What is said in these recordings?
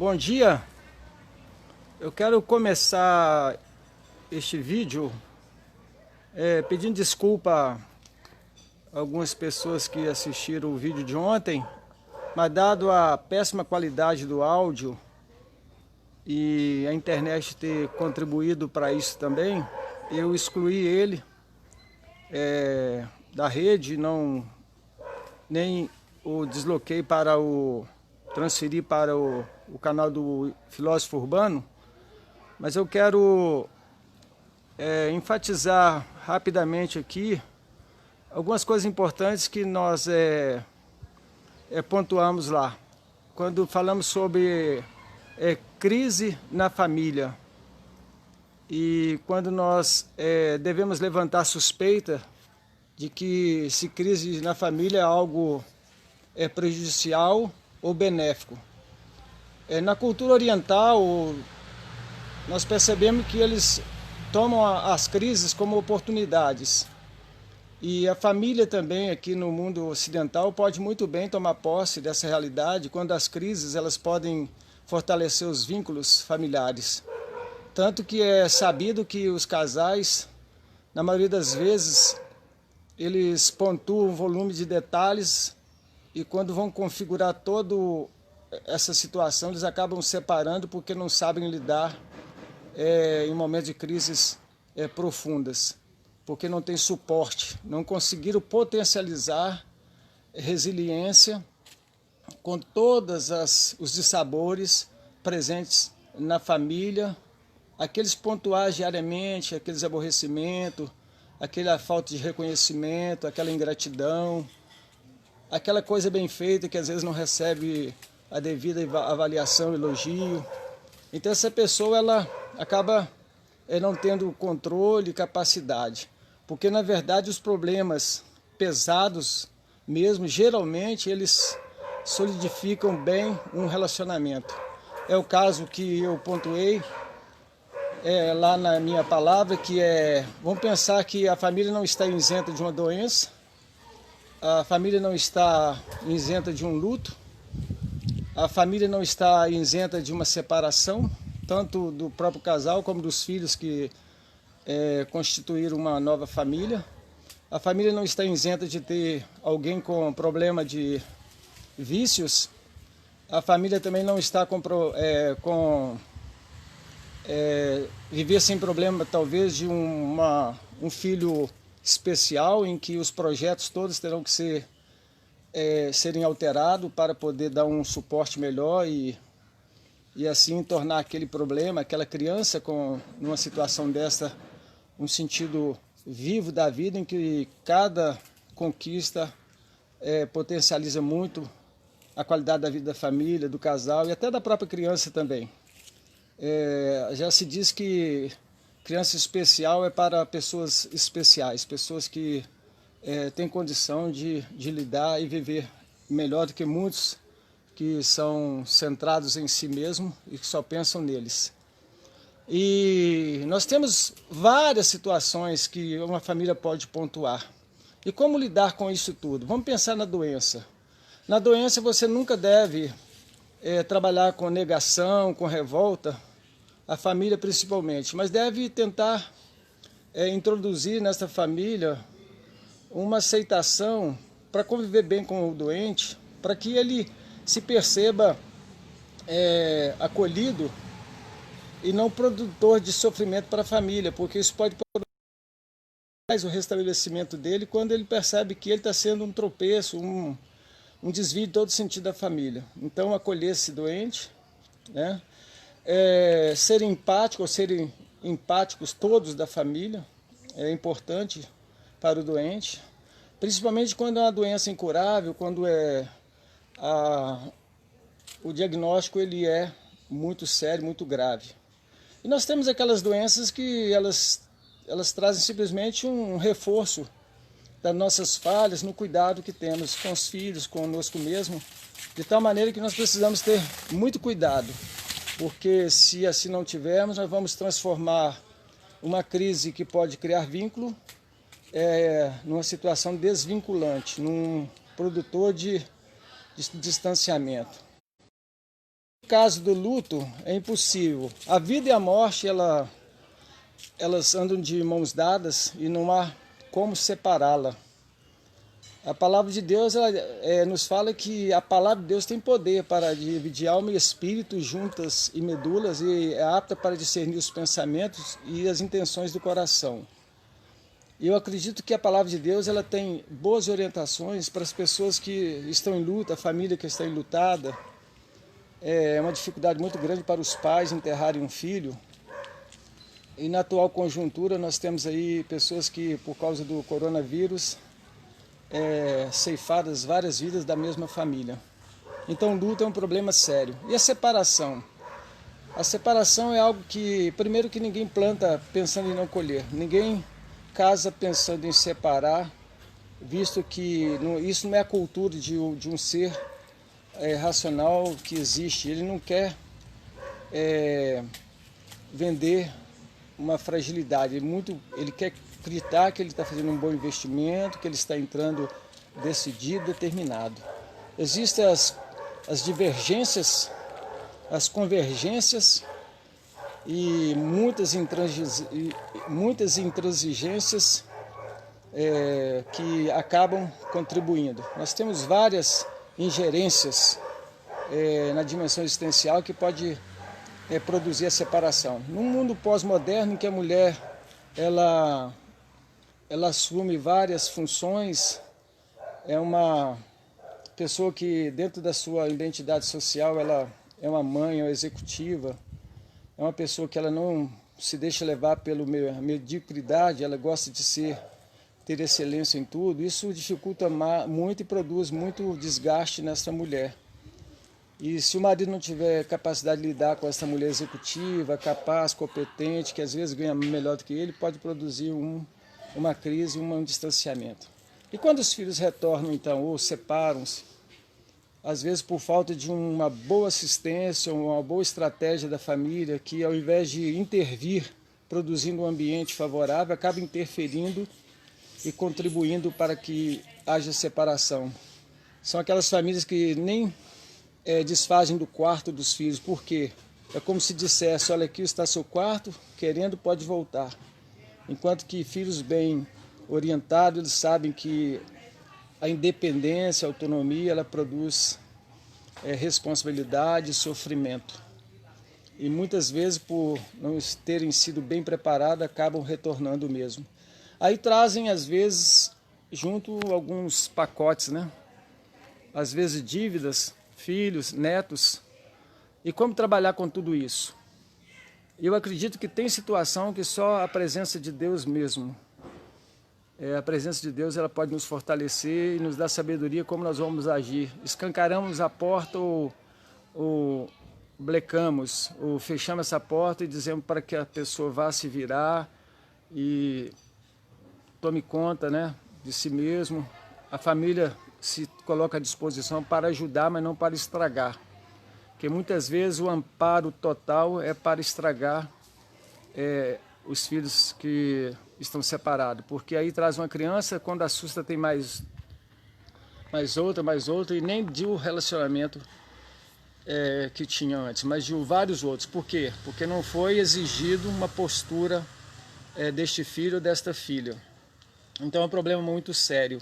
Bom dia, eu quero começar este vídeo pedindo desculpa a algumas pessoas que assistiram o vídeo de ontem, mas dado a péssima qualidade do áudio e a internet ter contribuído para isso também, eu excluí ele da rede, nem o desloquei para transferi para o canal do Filósofo Urbano, mas eu quero enfatizar rapidamente aqui algumas coisas importantes que nós pontuamos lá. Quando falamos sobre crise na família e quando nós devemos levantar suspeita de que se crise na família é algo prejudicial ou benéfico. Na cultura oriental, nós percebemos que eles tomam as crises como oportunidades. E a família também, aqui no mundo ocidental, pode muito bem tomar posse dessa realidade, quando as crises elas podem fortalecer os vínculos familiares. Tanto que é sabido que os casais, na maioria das vezes, eles pontuam um volume de detalhes e quando vão configurar toda essa situação, eles acabam separando porque não sabem lidar em momentos de crises profundas, porque não tem suporte, não conseguiram potencializar resiliência com todos os dissabores presentes na família, aqueles pontuais diariamente, aqueles aborrecimentos, aquela falta de reconhecimento, aquela ingratidão, aquela coisa bem feita que às vezes não recebe a devida avaliação, elogio. Então essa pessoa ela acaba não tendo controle e capacidade, porque na verdade os problemas pesados mesmo, geralmente eles solidificam bem um relacionamento. É o caso que eu pontuei lá na minha palavra, que vamos pensar que a família não está isenta de uma doença, a família não está isenta de um luto, a família não está isenta de uma separação, tanto do próprio casal como dos filhos que constituíram uma nova família. A família não está isenta de ter alguém com problema de vícios. A família também não está viver sem problema, talvez, de um filho especial, em que os projetos todos terão que serem alterados para poder dar um suporte melhor e assim tornar aquele problema, aquela criança numa situação dessa, um sentido vivo da vida, em que cada conquista potencializa muito a qualidade da vida da família, do casal e até da própria criança também. Já se diz que criança especial é para pessoas especiais, pessoas que têm condição de lidar e viver melhor do que muitos que são centrados em si mesmo e que só pensam neles. E nós temos várias situações que uma família pode pontuar. E como lidar com isso tudo? Vamos pensar na doença. Na doença você nunca deve trabalhar com negação, com revolta, a família principalmente, mas deve tentar introduzir nessa família uma aceitação para conviver bem com o doente, para que ele se perceba acolhido e não produtor de sofrimento para a família, porque isso pode mais o restabelecimento dele quando ele percebe que ele está sendo um tropeço, um desvio de todo sentido da família. Então acolher esse doente, né? Serem empáticos todos da família, é importante para o doente, principalmente quando é uma doença incurável, quando o diagnóstico ele é muito sério, muito grave. E nós temos aquelas doenças que elas trazem simplesmente um reforço das nossas falhas no cuidado que temos com os filhos, conosco mesmo, de tal maneira que nós precisamos ter muito cuidado, porque se assim não tivermos, nós vamos transformar uma crise que pode criar vínculo numa situação desvinculante, num produtor de distanciamento. caso do luto, é impossível. A vida e a morte, elas andam de mãos dadas e não há como separá-la. A palavra de Deus nos fala que a palavra de Deus tem poder para dividir alma e espírito juntas e medulas e é apta para discernir os pensamentos e as intenções do coração. E eu acredito que a palavra de Deus ela tem boas orientações para as pessoas que estão em luta, a família que está enlutada. É uma dificuldade muito grande para os pais enterrarem um filho. E na atual conjuntura nós temos aí pessoas que, por causa do coronavírus, ceifadas várias vidas da mesma família. Então, luto é um problema sério. E a separação? A separação é algo que, primeiro, que ninguém planta pensando em não colher. Ninguém casa pensando em separar, visto que isso não é a cultura de um ser racional que existe. Ele não quer vender uma fragilidade. Ele quer acreditar que ele está fazendo um bom investimento, que ele está entrando decidido, determinado. Existem as divergências, as convergências e muitas intransigências que acabam contribuindo. Nós temos várias ingerências na dimensão existencial que pode produzir a separação. Num mundo pós-moderno em que a mulher ela assume várias funções, é uma pessoa que dentro da sua identidade social ela é uma mãe, é uma executiva, é uma pessoa que ela não se deixa levar pela mediocridade, ela gosta de ter excelência em tudo. Isso dificulta muito e produz muito desgaste nessa mulher. E se o marido não tiver capacidade de lidar com essa mulher executiva, capaz, competente, que às vezes ganha melhor do que ele, pode produzir uma crise, um distanciamento. E quando os filhos retornam, então, ou separam-se, às vezes por falta de uma boa assistência, uma boa estratégia da família, que ao invés de intervir, produzindo um ambiente favorável, acaba interferindo e contribuindo para que haja separação. São aquelas famílias que nem desfazem do quarto dos filhos. Por quê? É como se dissesse, olha, aqui está seu quarto, querendo pode voltar. Enquanto que filhos bem orientados, eles sabem que a independência, a autonomia, ela produz responsabilidade e sofrimento. E muitas vezes, por não terem sido bem preparados, acabam retornando mesmo. Aí trazem, às vezes, junto alguns pacotes, né? Às vezes dívidas, filhos, netos. E como trabalhar com tudo isso? Eu acredito que tem situação que só a presença de Deus mesmo. A presença de Deus ela pode nos fortalecer e nos dar sabedoria como nós vamos agir. Escancaramos a porta ou blecamos, ou fechamos essa porta e dizemos para que a pessoa vá se virar e tome conta, né, de si mesmo. A família se coloca à disposição para ajudar, mas não para estragar. Porque muitas vezes o amparo total é para estragar os filhos que estão separados. Porque aí traz uma criança, quando assusta tem mais outra, e nem de um relacionamento que tinha antes, mas de vários outros. Por quê? Porque não foi exigido uma postura deste filho ou desta filha. Então é um problema muito sério.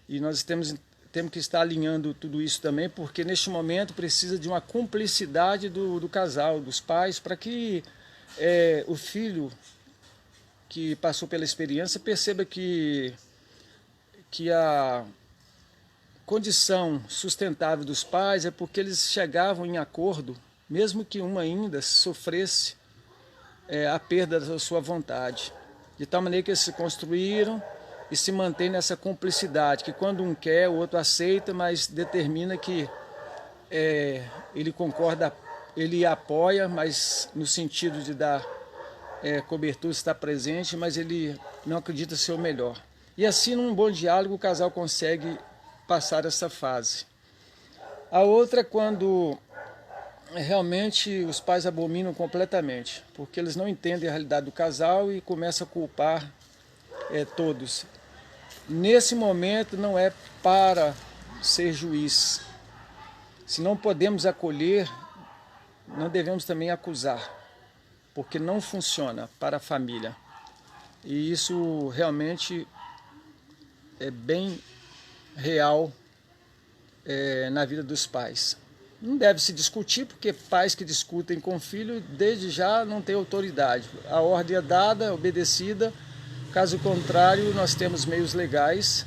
E nós temos que estar alinhando tudo isso também, porque neste momento precisa de uma cumplicidade do casal, dos pais, para que o filho que passou pela experiência perceba que a condição sustentável dos pais é porque eles chegavam em acordo, mesmo que uma ainda sofresse a perda da sua vontade. De tal maneira que eles se construíram e se mantém nessa cumplicidade, que quando um quer, o outro aceita, mas determina que ele concorda, ele apoia, mas no sentido de dar cobertura, estar presente, mas ele não acredita ser o melhor. E assim, num bom diálogo, o casal consegue passar essa fase. A outra é quando realmente os pais abominam completamente, porque eles não entendem a realidade do casal e começam a culpar todos. Nesse momento não é para ser juiz. Se não podemos acolher, não devemos também acusar, porque não funciona para a família. E isso realmente é bem real na vida dos pais. Não deve se discutir, porque pais que discutem com filho, desde já não têm autoridade. A ordem é dada, obedecida. Caso contrário, nós temos meios legais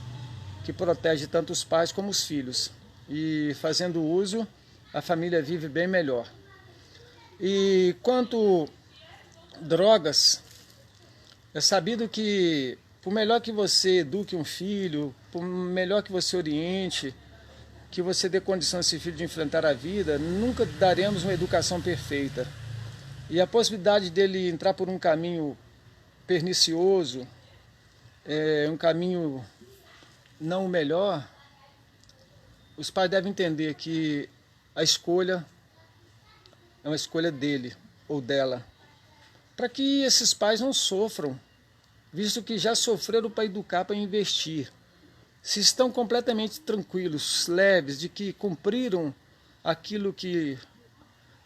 que protegem tanto os pais como os filhos. E fazendo uso, a família vive bem melhor. E quanto drogas, é sabido que por melhor que você eduque um filho, por melhor que você oriente, que você dê condição a esse filho de enfrentar a vida, nunca daremos uma educação perfeita. E a possibilidade dele entrar por um caminho pernicioso, um caminho não o melhor, os pais devem entender que a escolha é uma escolha dele ou dela, para que esses pais não sofram, visto que já sofreram para educar, para investir. Se estão completamente tranquilos, leves, de que cumpriram aquilo que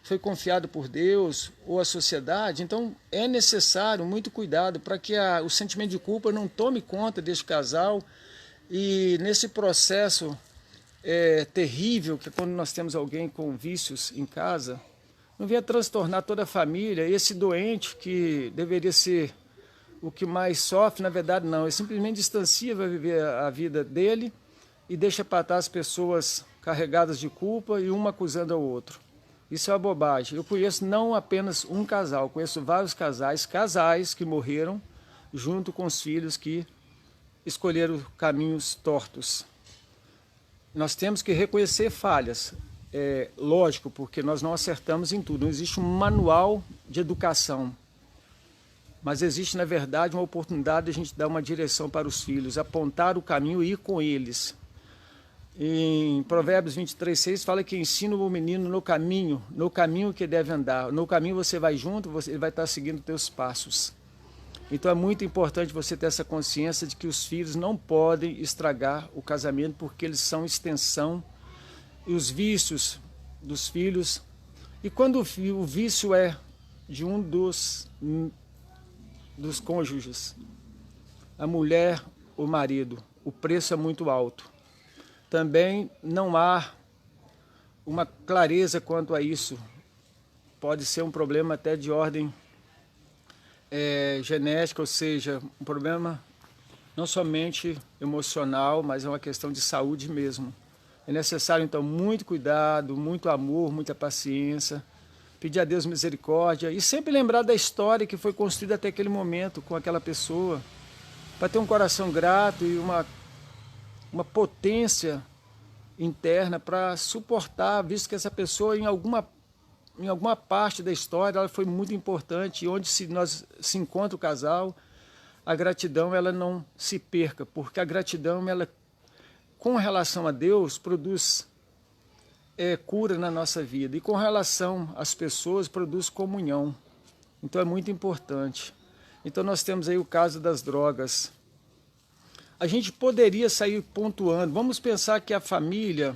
foi confiado por Deus ou a sociedade, então é necessário muito cuidado para que o sentimento de culpa não tome conta deste casal. E nesse processo terrível, que é quando nós temos alguém com vícios em casa, não venha transtornar toda a família. Esse doente, que deveria ser o que mais sofre, na verdade não, ele simplesmente distancia, vai viver a vida dele e deixa para trás pessoas carregadas de culpa e uma acusando ao outro. Isso é uma bobagem. Eu conheço não apenas um casal, conheço vários casais que morreram junto com os filhos que escolheram caminhos tortos. Nós temos que reconhecer falhas, lógico, porque nós não acertamos em tudo, não existe um manual de educação. Mas existe, na verdade, uma oportunidade de a gente dar uma direção para os filhos, apontar o caminho e ir com eles. Em Provérbios 23:6 fala que ensina o menino no caminho que deve andar. No caminho você vai junto, ele vai estar seguindo os teus passos. Então é muito importante você ter essa consciência de que os filhos não podem estragar o casamento, porque eles são extensão e os vícios dos filhos. E quando o vício é de um dos cônjuges, a mulher, o marido, o preço é muito alto. Também não há uma clareza quanto a isso. Pode ser um problema até de ordem genética, ou seja, um problema não somente emocional, mas é uma questão de saúde mesmo. É necessário, então, muito cuidado, muito amor, muita paciência, pedir a Deus misericórdia e sempre lembrar da história que foi construída até aquele momento com aquela pessoa, para ter um coração grato e uma potência interna para suportar, visto que essa pessoa em alguma parte da história ela foi muito importante, e onde se encontra o casal, a gratidão ela não se perca, porque a gratidão ela, com relação a Deus, produz cura na nossa vida, e com relação às pessoas produz comunhão. Então é muito importante. Então nós temos aí o caso das drogas. A gente poderia sair pontuando. Vamos pensar que a família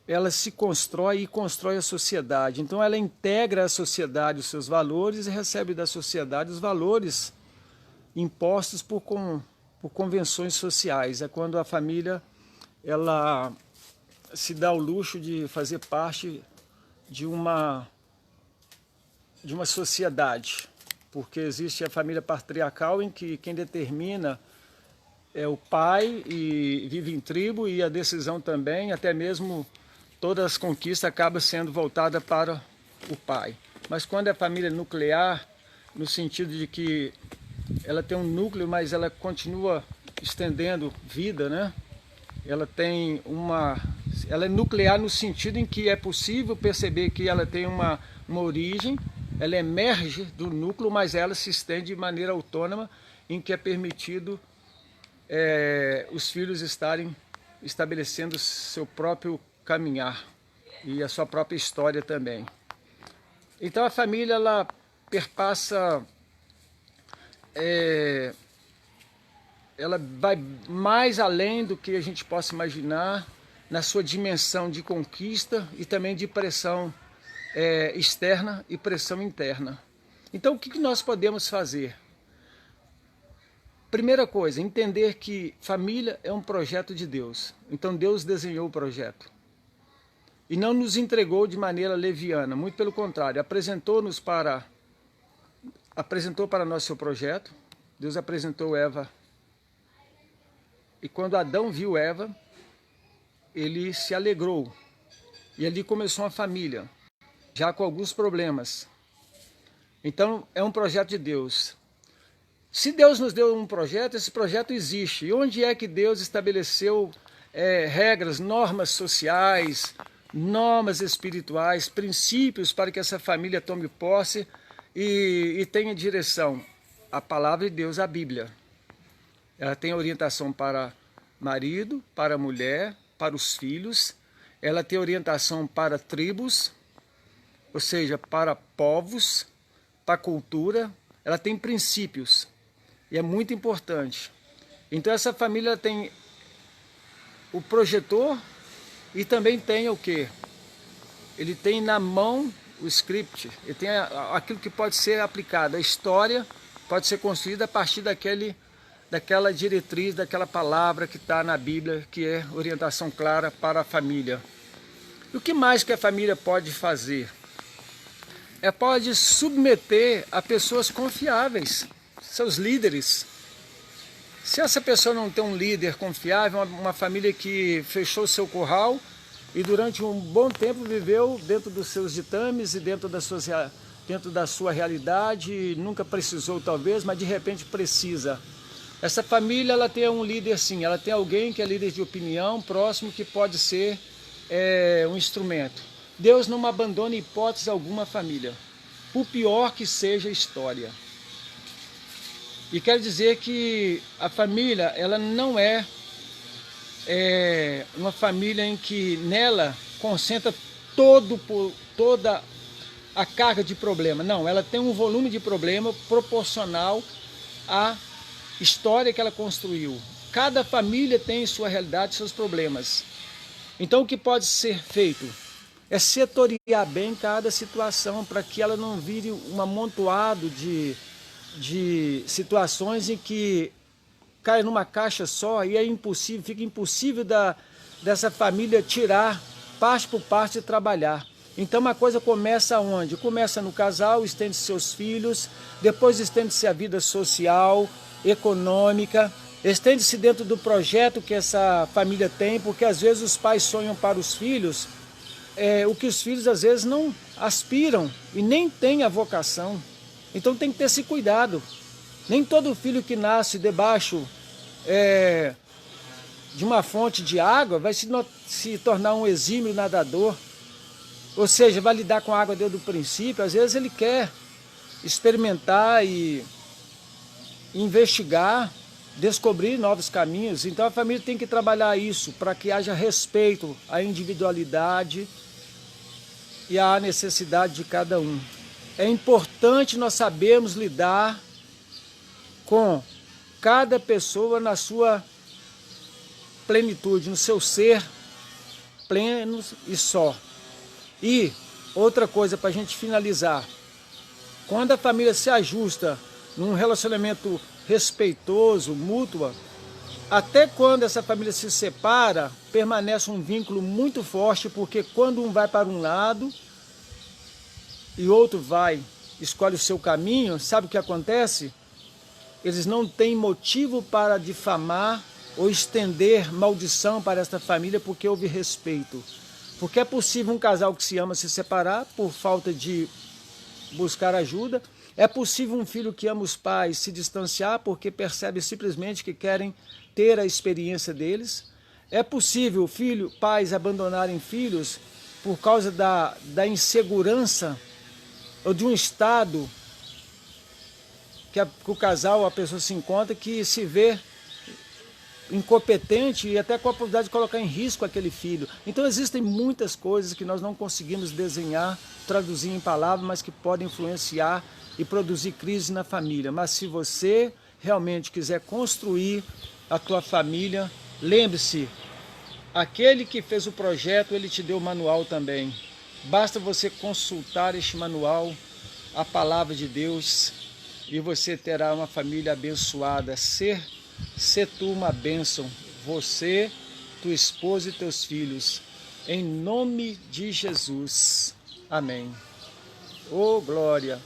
ela se constrói e constrói a sociedade. Então ela integra a sociedade os seus valores e recebe da sociedade os valores impostos por convenções sociais. É quando a família ela se dá o luxo de fazer parte de uma sociedade, porque existe a família patriarcal em que quem determina é o pai e vive em tribo, e a decisão também, até mesmo todas as conquistas acabam sendo voltadas para o pai. Mas quando é família nuclear, no sentido de que ela tem um núcleo, mas ela continua estendendo vida, né? Ela é nuclear no sentido em que é possível perceber que ela tem uma origem, ela emerge do núcleo, mas ela se estende de maneira autônoma, em que é permitido os filhos estarem estabelecendo seu próprio caminhar e a sua própria história também. Então a família ela perpassa, ela vai mais além do que a gente possa imaginar na sua dimensão de conquista e também de pressão externa e pressão interna. Então, o que nós podemos fazer? Primeira coisa, entender que família é um projeto de Deus. Então, Deus desenhou o projeto. E não nos entregou de maneira leviana, muito pelo contrário, apresentou para nós seu projeto. Deus apresentou Eva. E quando Adão viu Eva, ele se alegrou. E ali começou uma família, já com alguns problemas. Então, é um projeto de Deus. Se Deus nos deu um projeto, esse projeto existe. E onde é que Deus estabeleceu regras, normas sociais, normas espirituais, princípios para que essa família tome posse e tenha direção? A palavra de Deus, a Bíblia. Ela tem orientação para marido, para mulher, para os filhos. Ela tem orientação para tribos, ou seja, para povos, para a cultura. Ela tem princípios e é muito importante. Então essa família tem o projetor e também tem o quê? Ele tem na mão o script, ele tem aquilo que pode ser aplicado. A história pode ser construída a partir daquela diretriz, daquela palavra que está na Bíblia, que é orientação clara para a família. E o que mais que a família pode fazer? Pode submeter a pessoas confiáveis, seus líderes. Se essa pessoa não tem um líder confiável, uma família que fechou seu curral e durante um bom tempo viveu dentro dos seus ditames e dentro da sua realidade, nunca precisou talvez, mas de repente precisa. Essa família ela tem um líder sim, ela tem alguém que é líder de opinião, próximo, que pode ser um instrumento. Deus não abandona em hipótese alguma a família, por pior que seja a história. E quero dizer que a família ela não é uma família em que nela concentra toda a carga de problema. Não, ela tem um volume de problema proporcional à história que ela construiu. Cada família tem sua realidade, seus problemas. Então o que pode ser feito é setoriar bem cada situação para que ela não vire um amontoado de situações em que cai numa caixa só e é impossível, fica impossível dessa família tirar parte por parte e trabalhar. Então uma coisa começa onde? Começa no casal, estende seus filhos, depois estende-se a vida social, econômica, estende-se dentro do projeto que essa família tem, porque às vezes os pais sonham para os filhos o que os filhos às vezes não aspiram e nem têm a vocação. Então tem que ter esse cuidado. Nem todo filho que nasce debaixo de uma fonte de água vai se tornar um exímio nadador. Ou seja, vai lidar com a água desde o princípio. Às vezes ele quer experimentar e investigar, descobrir novos caminhos. Então a família tem que trabalhar isso para que haja respeito à individualidade e à necessidade de cada um. É importante nós sabermos lidar com cada pessoa na sua plenitude, no seu ser pleno e só. E outra coisa para a gente finalizar, quando a família se ajusta num relacionamento respeitoso, mútuo, até quando essa família se separa, permanece um vínculo muito forte, porque quando um vai para um lado e outro escolhe o seu caminho, sabe o que acontece? Eles não têm motivo para difamar ou estender maldição para esta família, porque houve respeito. Porque é possível um casal que se ama se separar por falta de buscar ajuda. É possível um filho que ama os pais se distanciar porque percebe simplesmente que querem ter a experiência deles. É possível pais abandonarem filhos por causa da insegurança ou de um estado que o casal, a pessoa se encontra, que se vê incompetente e até com a possibilidade de colocar em risco aquele filho. Então existem muitas coisas que nós não conseguimos desenhar, traduzir em palavras, mas que podem influenciar e produzir crise na família. Mas se você realmente quiser construir a tua família, lembre-se, aquele que fez o projeto, ele te deu o manual também. Basta você consultar este manual, a palavra de Deus, e você terá uma família abençoada. Ser tu uma bênção, você, tua esposa e teus filhos, em nome de Jesus. Amém. Oh, glória!